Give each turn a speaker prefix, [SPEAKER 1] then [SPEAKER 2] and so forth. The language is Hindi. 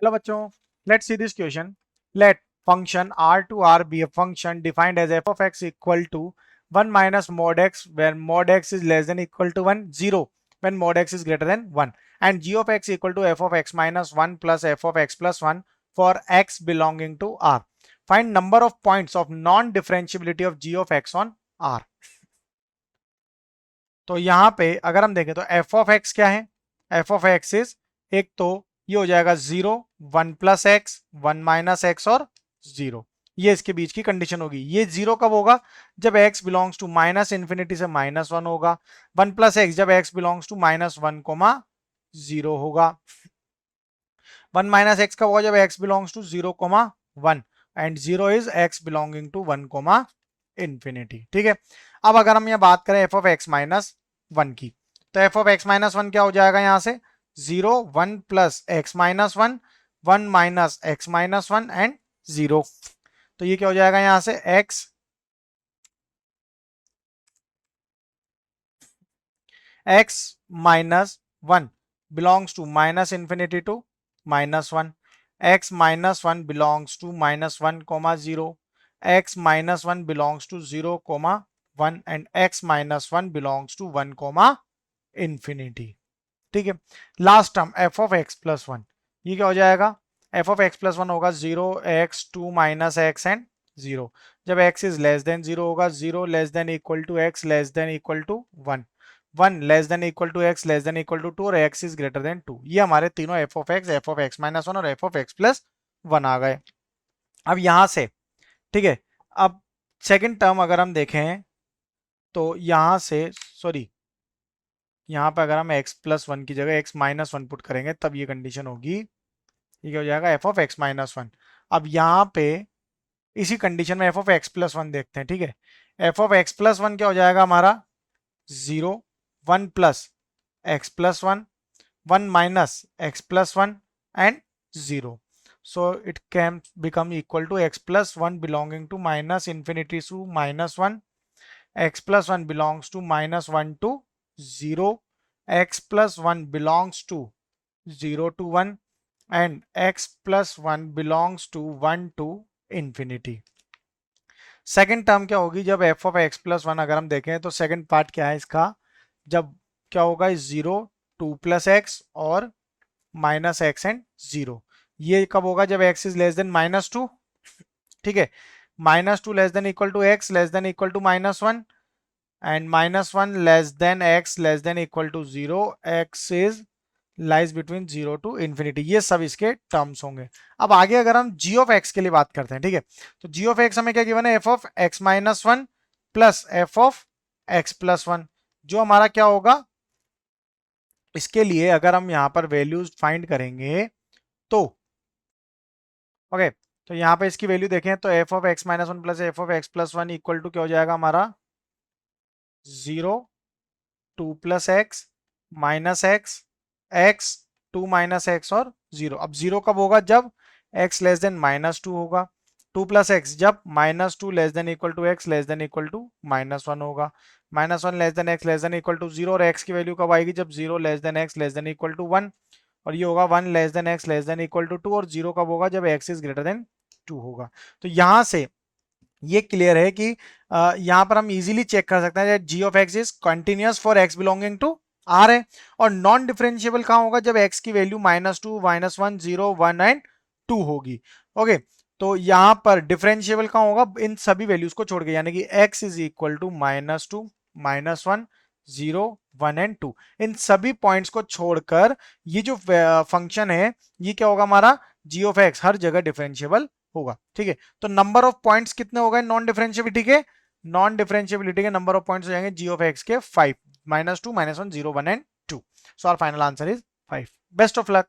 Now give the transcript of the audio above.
[SPEAKER 1] Hello bachcho, let's see this question. Let function r to r be a function defined as f of x equal to 1 minus mod x when mod x is less than equal to 1, 0 when mod x is greater than 1, and g of x equal to f of x minus 1 plus f of x plus 1 for x belonging to r. Find number of points of non-differentiability of g of x on r. तो यहाँ पे अगर हम देखें तो f of x क्या है? f of x इज, एक तो ये हो जाएगा 0, 1 प्लस एक्स, 1 माइनस एक्स और 0। ये इसके बीच की कंडीशन होगी। ये 0 कब होगा? जब x belongs to minus infinity से माइनस 1 होगा। 1 प्लस एक्स जब x belongs to minus 1 comma 0 होगा। 1 माइनस एक्स कब होगा? जब x belongs to 0 comma 1 and 0 is x belonging to 1 comma infinity. ठीक है, अब अगर हम यहाँ बात करें f ऑफ x माइनस 1 की, तो f ऑफ x माइनस 1 क्या हो जाएगा? यहाँ से 0, 1 plus x minus 1, 1 minus x minus 1 and 0। तो ये क्या हो जाएगा? यहाँ से x minus 1 belongs to minus infinity to minus 1, x minus 1 belongs to minus 1 comma 0, x minus 1 belongs to 0 comma 1 and x minus 1 belongs to 1 comma infinity. ठीक है, last term f of x plus 1, ये क्या हो जाएगा? f ऑफ x प्लस 1 होगा 0, x 2 माइनस एक्स एंड 0। जब x इज लेस देन 0 होगा, 0 less than equal to x less than equal to 1, 1 less than equal to x less than equal to 2 और x इज ग्रेटर देन 2। ये हमारे तीनों f ऑफ x माइनस 1 और f ऑफ x प्लस 1 आ गए। अब यहां से, ठीक है, अब सेकंड टर्म अगर हम देखें तो यहां से, सॉरी, यहाँ पे अगर हम x प्लस 1 की जगह x माइनस 1 पुट करेंगे तब ये कंडीशन होगी। ये क्या हो जाएगा? f of x minus 1। अब यहाँ पे इसी कंडीशन में f ऑफ x प्लस 1 देखते हैं। ठीक है, f ऑफ x प्लस 1 क्या हो जाएगा हमारा? 0, 1 plus x plus 1, 1 minus x plus 1 and 0। So it can become equal to x plus 1 belonging to minus infinity to minus 1, x plus 1 belongs to minus 1 to 0, x plus 1 belongs to 0 to 1 and x plus 1 belongs to 1 to infinity। Second term क्या होगी? जब f ऑफ x प्लस 1 अगर हम देखें तो सेकेंड पार्ट क्या है इसका? जब क्या होगा? 0, 2 प्लस एक्स और माइनस एक्स एंड 0। ये कब होगा? जब x is less than minus 2। ठीक है, minus 2 less than equal to x less than equal to minus 1 and minus 1 less than x less than equal to 0, x is lies between 0 to infinity। ये सब इसके टर्म्स होंगे। अब आगे अगर हम g of x के लिए बात करते हैं, ठीक है, तो g of x हमें क्या गिवन है? f of x minus 1 plus f of x plus 1, जो हमारा क्या होगा? इसके लिए अगर हम यहाँ पर वैल्यूज फाइंड करेंगे तो ओके, तो यहाँ पे इसकी वैल्यू देखें तो f of x minus 1 plus f of x plus 1 equal to क्या हो जाएगा हमारा? 0, 2 plus x minus x, x 2 minus x और 0। अब 0 कब होगा? जब x लेस देन माइनस 2 होगा। 2 प्लस एक्स जब minus 2 less than equal to x less than equal to minus 1 होगा। Minus 1 less than x less than equal to 0 और x की वैल्यू कब आएगी? जब 0 less than x less than equal to 1 और ये होगा 1 less than x less than equal to 2 और 0 कब होगा? जब x इज ग्रेटर देन 2 होगा। तो यहां से ये क्लियर है कि यहां पर हम इजीली चेक कर सकते हैं g of x is continuous for x belonging to r है, और नॉन डिफरेंशिएबल कहां होगा? जब x की वैल्यू -2, -1, 0, 1 एंड 2 होगी। ओके, तो यहां पर डिफरेंशिएबल कहां होगा? इन सभी वैल्यूज को छोड़ के, यानी कि x is equal to -2, -1, 0, 1 and 2, इन सभी पॉइंट्स को छोड़कर ये जो फंक्शन है ये क्या होगा हमारा? g ऑफ x हर जगह डिफरेंशिएबल होगा। ठीक है, तो नंबर ऑफ पॉइंट्स कितने हो गए नॉन डिफरेंशिएबिलिटी के? नॉन डिफरेंशिएबिलिटी के नंबर ऑफ पॉइंट्स हो जाएंगे g ऑफ x के 5, -2, -1, 0, 1 and 2। So our final answer is 5। Best of luck.